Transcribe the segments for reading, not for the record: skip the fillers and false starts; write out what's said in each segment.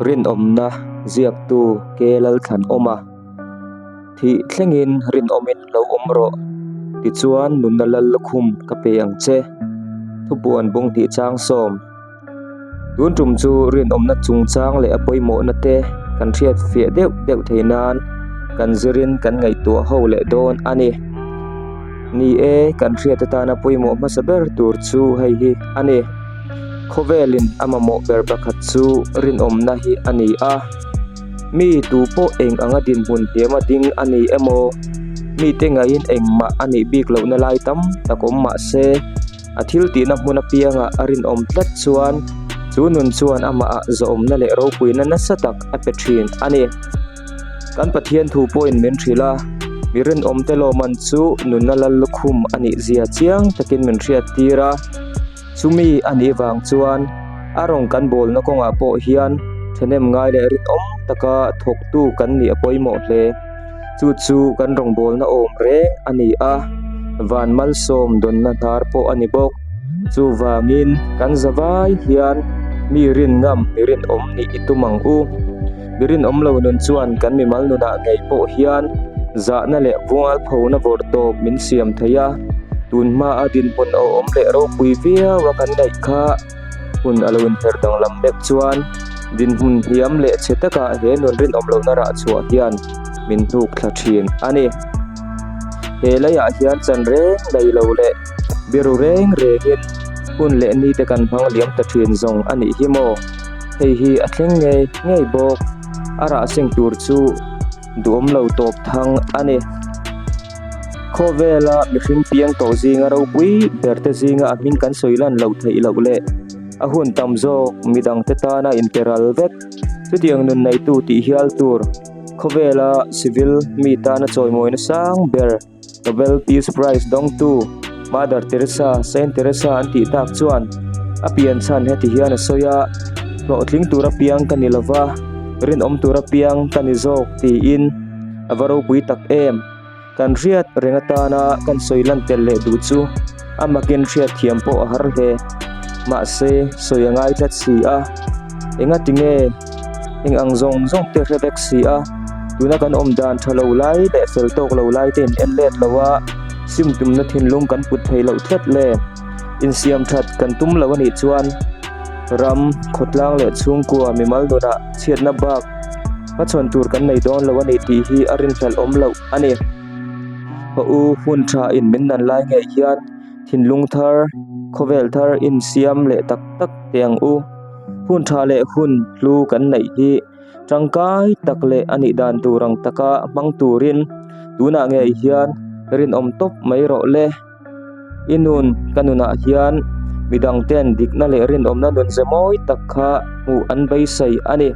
rin omna ziak tu kelal than oma thi thlengin rin omin lo omro ti chuan nunalal lukhum kape ang che thupuan bung ti chang som tun tum chu rin omna chungchang le apoimo na te kan thiat fia deuh theinan kan zirin kan ngai tu ho le don ani ni e kan thiat ta na poimo masaber tur chu hei hi ani khovelin amamo ber pakhat chu rin omna hi ani a mi tu po eng anga din hun hiama ding ani emo mi tenga in eng ma ani bik lo na lai tam takom ma se athil ti na hmuna pianga arin om tlat chuan chunun chuan ama a zom na le ro puina na satak a petrin ani kan pathian thu point men thila mirin om telo man chu nunalal lukhum ani zia chiang takin men thriat tira chumi ani wang chuan arong kan bol na konga po hian thenem ngai le rin om taka thok tu kan ni apoimo hle chu kan rong bol na om re ani a van mal som don na thar po ani bok chu wangin kan zawai hian mirin ngam mirin om ni itumang u mirin om lo nun chuan kan mi mal nuna ngei po hian za na le bual pho na vor to min siam thaya tun ma adin pon o om le ro pui via wa kan dai kha hun alawin her dang lam bek chuan din hun hiam le chetaka he non rin om lo na ra chua hian min tuk thlachin ani he laya hian chan reng dai lo le biru reng regin hun le ni te kan phang liam ta thin zong ani himo hei hi athleng ngei bok ara seng tur chu duom lo top thang ani khovela mihring piang to zinga ro pui berte zinga aming kan soilan lo thei lo le ahun tamzo midang te ta na interal vek chudiang nun nei tu ti hial tur khovela civil mi ta na choi moi na sang ber Nobel Peace Prize dong tu Mother Teresa Saint Teresa anti tak chuan apian chan heti hian soya lo tling tura piang kanilova rin om tura piang kanizok ti in avaro pui tak em kan riat rengata na kan soilan telle du chu amakin riat thiam po har he ma se soyangai that si a enga tinge eng ang zong te rebek si a tuna kan om dan thalo lai le fel tok lo lai ten en let lawa sim tum na thin lung kan put thei lo thlet le in siam that kan tum lo ani chuan ram khotlang le chung kwa mi mal dona chiat na bak pa chon tur kan nei don lo ani ti hi arin fel om lo ani pa u hun tha in min nan lai nge hian thin lung thar khovel thar in siam le tak tiang u hun tha le hun lu kan nei hi tangkai takle ani dan turang taka mang turin tuna nge hian rin om top mai ro le inun kanuna hian midang ten dik na le rin om na don zemoi takha mu an bai sai ani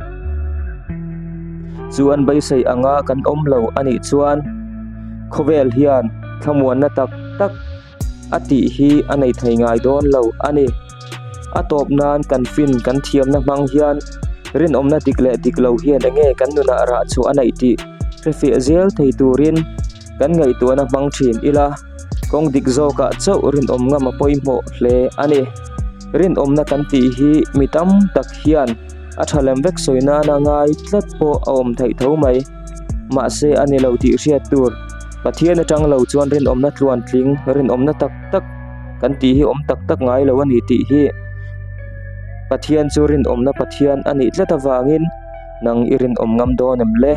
chu an bai sai anga kan om lo ani chuan khovel hian thamuan na tak ati hi anei thai ngai don lo ani atop nan kan fin kan thiam na mang hian rin om na tiklo hian ange kan nuna ra chu anei ti refi azel thei turin kan ngai tu na mang thin ila kong dik zo ka chau rin om nga ma poimo hle ani rin om na kan ti hi mitam tak hian a thalem vek soina na ngai tlat po om thei tho mai ma se ani lo ti riat tur pathian atang lo chuan rin om na tluan tling rin om na tak kan ti hi om tak ngai lo ani ti hi pathian chu rin om na pathian ani tlata wangin nang irin om ngam do nem le